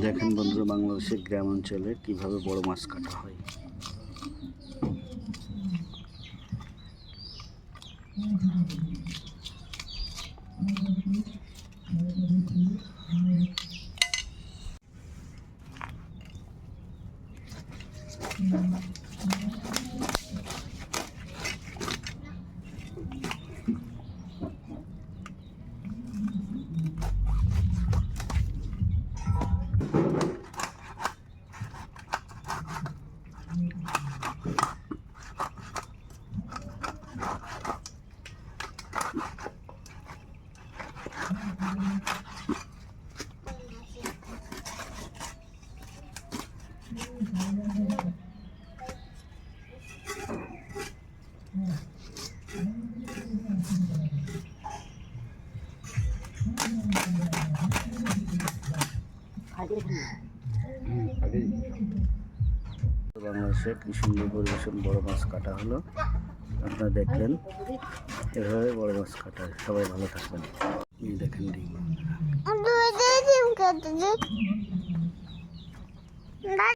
দেখেন বন্ধুরা, বাংলাদেশের গ্রাম অঞ্চলে কিভাবে বড় মাছ কাটা হয়। বাংলাদেশে কি সুন্দর পরিবেশন, বড় মাছ কাটা হলো। আপনারা দেখলেন এভাবে বড় মাছ কাটা। সবাই ভালো থাকবেন। দেখেন ডিম।